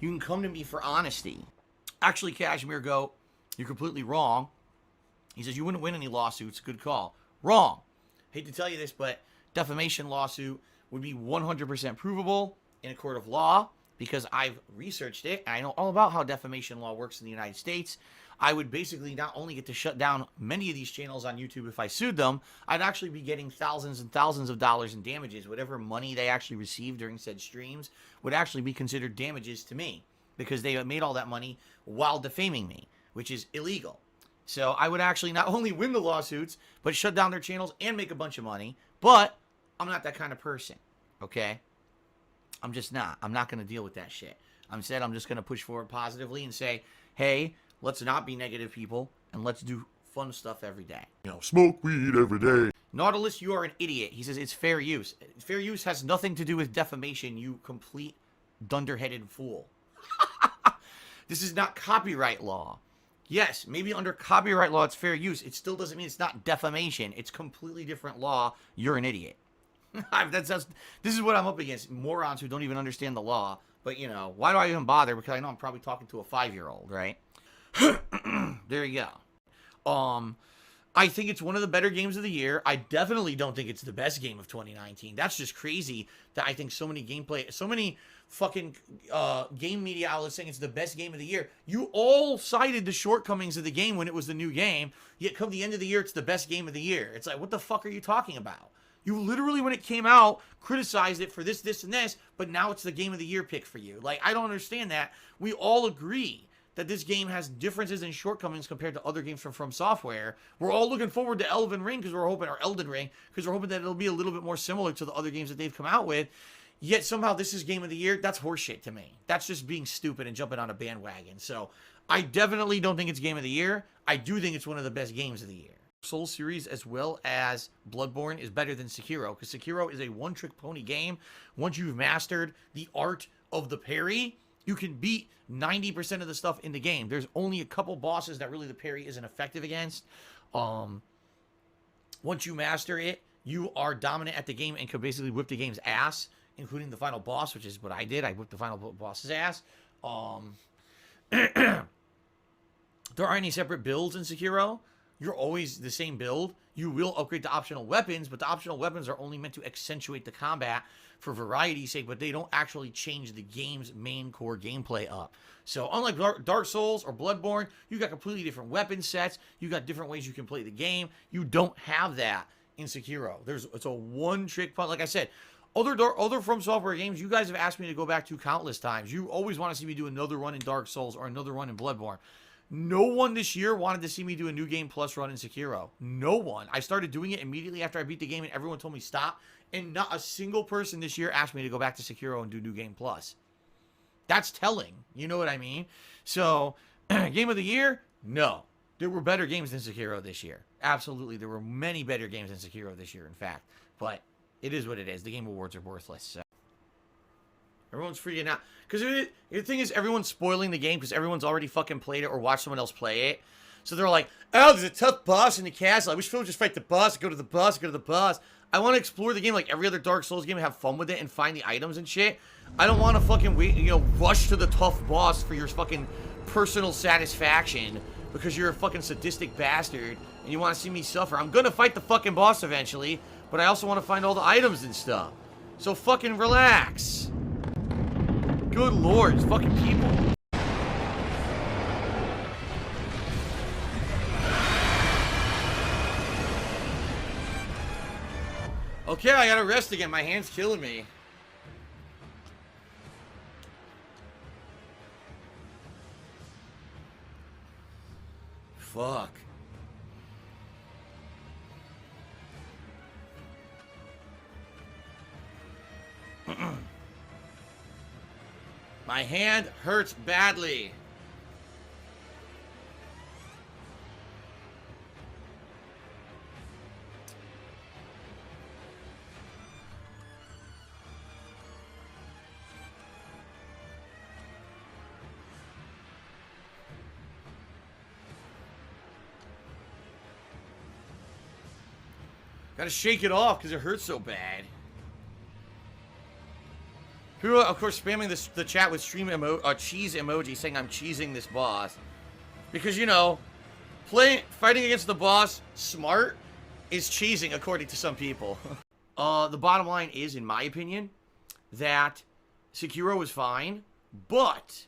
You can come to me for honesty. Actually, Kashmir Goat, you're completely wrong. He says you wouldn't win any lawsuits. Good call. Wrong. Hate to tell you this, but defamation lawsuit would be 100% provable in a court of law because I've researched it. I know all about how defamation law works in the United States. I would basically not only get to shut down many of these channels on YouTube if I sued them, I'd actually be getting thousands and thousands of dollars in damages. Whatever money they actually received during said streams would actually be considered damages to me because they made all that money while defaming me, which is illegal. So I would actually not only win the lawsuits, but shut down their channels and make a bunch of money. But I'm not that kind of person, okay? I'm just not. I'm not going to deal with that shit. Instead, I'm just going to push forward positively and say, hey, let's not be negative people, and let's do fun stuff every day. You know, smoke weed every day. Nautilus, you are an idiot. He says it's fair use. Fair use has nothing to do with defamation, you complete dunderheaded fool. This is not copyright law. Yes, maybe under copyright law it's fair use. It still doesn't mean it's not defamation. It's completely different law. You're an idiot. This is what I'm up against. Morons who don't even understand the law. But, you know, why do I even bother? Because I know I'm probably talking to a 5-year-old, right? There you go. I think it's one of the better games of the year. I definitely don't think it's the best game of 2019. That's just crazy that I think so many fucking game media outlets saying it's the best game of the year. You all cited the shortcomings of the game when it was the new game, yet come the end of the year, it's the best game of the year. It's like, what the fuck are you talking about? You literally, when it came out, criticized it for this, this, and this, but now it's the game of the year pick for you. Like, I don't understand that. We all agree that this game has differences and shortcomings compared to other games from Software. We're all looking forward to Elden Ring because we're hoping that it'll be a little bit more similar to the other games that they've come out with. Yet somehow this is game of the year. That's horseshit to me. That's just being stupid and jumping on a bandwagon. So I definitely don't think it's game of the year. I do think it's one of the best games of the year. Soul series as well as Bloodborne is better than Sekiro because Sekiro is a one-trick pony game. Once you've mastered the art of the parry, you can beat 90% of the stuff in the game. There's only a couple bosses that really the parry isn't effective against. Once you master it, you are dominant at the game and can basically whip the game's ass, including the final boss, which is what I did. I whipped the final boss's ass. There aren't any separate builds in Sekiro. You're always the same build. You will upgrade to optional weapons, but the optional weapons are only meant to accentuate the combat for variety's sake, but they don't actually change the game's main core gameplay up. So unlike Dark Souls or Bloodborne, you got completely different weapon sets. You got different ways you can play the game. You don't have that in Sekiro. It's a one-trick pony. Like I said, other From Software games, you guys have asked me to go back to countless times. You always want to see me do another run in Dark Souls or another run in Bloodborne. No one this year wanted to see me do a New Game Plus run in Sekiro. No one. I started doing it immediately after I beat the game and everyone told me stop. And not a single person this year asked me to go back to Sekiro and do New Game Plus. That's telling. You know what I mean? So, game of the year? No. There were better games than Sekiro this year. Absolutely. There were many better games than Sekiro this year, in fact. But it is what it is. The Game Awards are worthless. So. Everyone's freaking out. Because the thing is, everyone's spoiling the game because everyone's already fucking played it or watched someone else play it. So they're like, oh, there's a tough boss in the castle. I wish people would just fight the boss, go to the boss, go to the boss. I want to explore the game like every other Dark Souls game and have fun with it and find the items and shit. I don't want to fucking wait, rush to the tough boss for your fucking personal satisfaction because you're a fucking sadistic bastard and you want to see me suffer. I'm going to fight the fucking boss eventually, but I also want to find all the items and stuff. So fucking relax. Good lord, it's fucking people. Okay, I gotta rest again. My hand's killing me. Fuck. My hand hurts badly. Gotta shake it off because it hurts so bad. People are, of course, spamming the chat with cheese emoji, saying I'm cheesing this boss. Because, you know, fighting against the boss smart is cheesing, according to some people. The bottom line is, in my opinion, that Sekiro was fine, but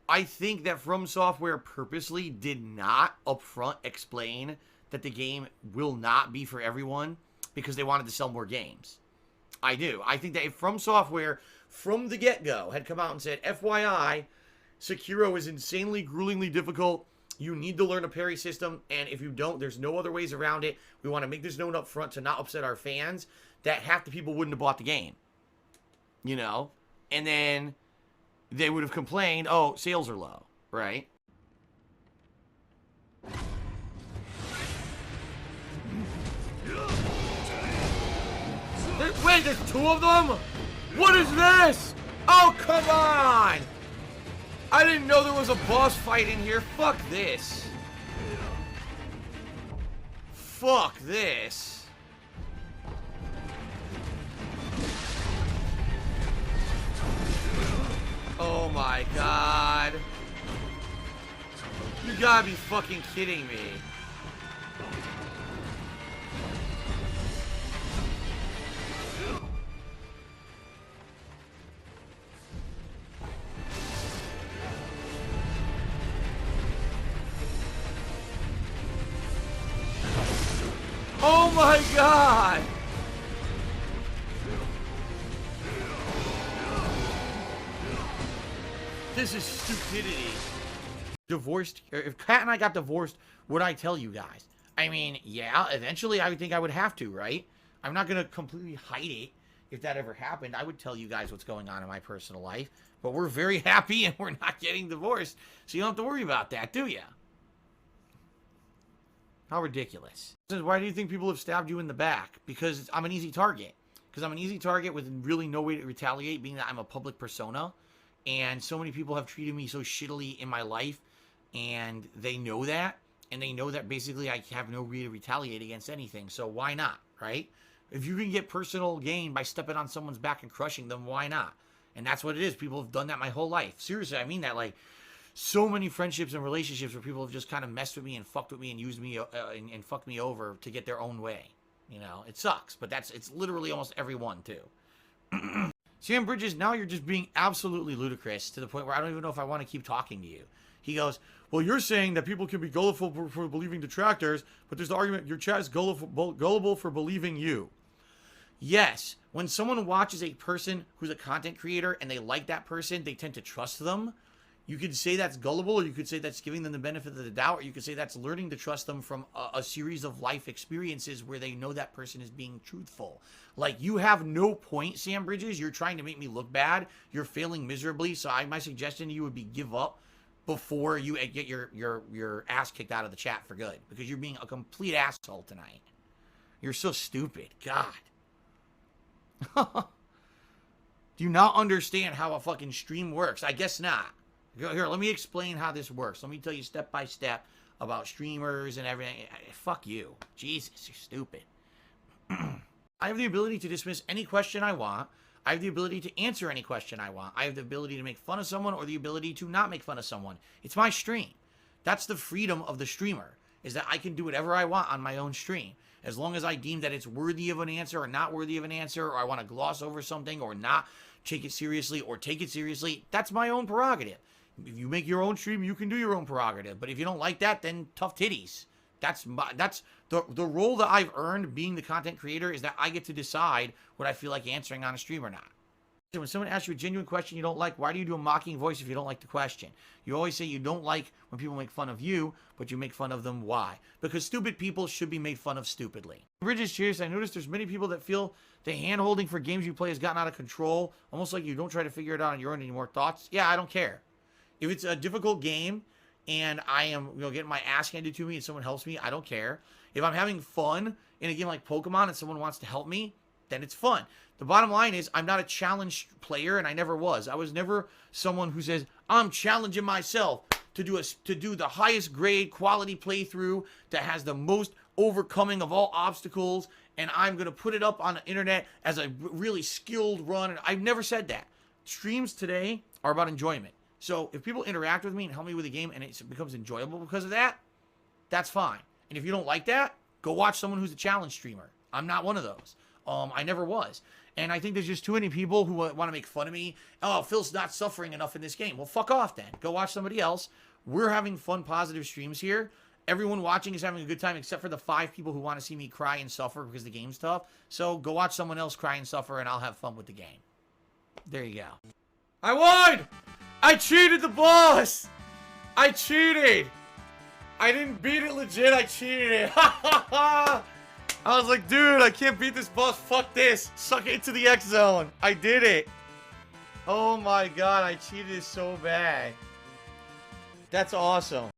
I think that From Software purposely did not upfront explain that the game will not be for everyone because they wanted to sell more games. I do. I think that if From Software, from the get-go, had come out and said, FYI, Sekiro is insanely, gruelingly difficult. You need to learn a parry system, and if you don't, there's no other ways around it. We want to make this known up front to not upset our fans. That half the people wouldn't have bought the game. You know? And then they would have complained, oh, sales are low, right? Wait, there's two of them? What is this? Oh, come on! I didn't know there was a boss fight in here. Fuck this. Fuck this. Oh my god. You gotta be fucking kidding me. Oh my god! This is stupidity. Divorced, if Kat and I got divorced, would I tell you guys? I mean, yeah, eventually I would think I would have to, right? I'm not gonna completely hide it. If that ever happened, I would tell you guys what's going on in my personal life. But we're very happy and we're not getting divorced, so you don't have to worry about that, do ya? How ridiculous. Why do you think people have stabbed you in the back? Because I'm an easy target. Because I'm an easy target with really no way to retaliate, being that I'm a public persona. And so many people have treated me so shittily in my life. And they know that. And they know that basically I have no way to retaliate against anything. So why not, right? If you can get personal gain by stepping on someone's back and crushing them, why not? And that's what it is. People have done that my whole life. Seriously, I mean that. Like, so many friendships and relationships where people have just kind of messed with me and fucked with me and used me and fucked me over to get their own way. You know, it sucks, but it's literally almost everyone too. Sam Bridges, now you're just being absolutely ludicrous to the point where I don't even know if I want to keep talking to you. He goes, well, you're saying that people can be gullible for believing detractors, but there's the argument your chat is gullible for believing you. Yes, when someone watches a person who's a content creator and they like that person, they tend to trust them. You could say that's gullible, or you could say that's giving them the benefit of the doubt, or you could say that's learning to trust them from a series of life experiences where they know that person is being truthful. Like, you have no point, Sam Bridges. You're trying to make me look bad. You're failing miserably. So my suggestion to you would be give up before you get your ass kicked out of the chat for good, because you're being a complete asshole tonight. You're so stupid. God. Do you not understand how a fucking stream works? I guess not. Here, let me explain how this works. Let me tell you step by step about streamers and everything. Fuck you. Jesus, you're stupid. I have the ability to dismiss any question I want. I have the ability to answer any question I want. I have the ability to make fun of someone or the ability to not make fun of someone. It's my stream. That's the freedom of the streamer, is that I can do whatever I want on my own stream. As long as I deem that it's worthy of an answer or not worthy of an answer, or I want to gloss over something or not take it seriously or take it seriously, that's my own prerogative. If you make your own stream, you can do your own prerogative. But if you don't like that, then tough titties. That's the role that I've earned being the content creator, is that I get to decide what I feel like answering on a stream or not. So when someone asks you a genuine question you don't like, why do you do a mocking voice if you don't like the question? You always say you don't like when people make fun of you, but you make fun of them. Why? Because stupid people should be made fun of stupidly. Bridges, cheers. I noticed there's many people that feel the hand-holding for games you play has gotten out of control, almost like you don't try to figure it out on your own anymore. Thoughts? Yeah, I don't care. If it's a difficult game and I am, getting my ass handed to me and someone helps me, I don't care. If I'm having fun in a game like Pokemon and someone wants to help me, then it's fun. The bottom line is I'm not a challenge player, and I never was. I was never someone who says, I'm challenging myself to do the highest grade quality playthrough that has the most overcoming of all obstacles, and I'm going to put it up on the internet as a really skilled run. And I've never said that. streams today are about enjoyment. So if people interact with me and help me with the game and it becomes enjoyable because of that, that's fine. And if you don't like that, go watch someone who's a challenge streamer. I'm not one of those. I never was. And I think there's just too many people who want to make fun of me. Oh, Phil's not suffering enough in this game. Well, fuck off then. Go watch somebody else. We're having fun, positive streams here. Everyone watching is having a good time except for the 5 people who want to see me cry and suffer because the game's tough. So go watch someone else cry and suffer and I'll have fun with the game. There you go. I won! I cheated the boss! I cheated! I didn't beat it legit, I cheated it. I was like, dude, I can't beat this boss. Fuck this. Suck it into the X zone. I did it. Oh my god, I cheated so bad. That's awesome.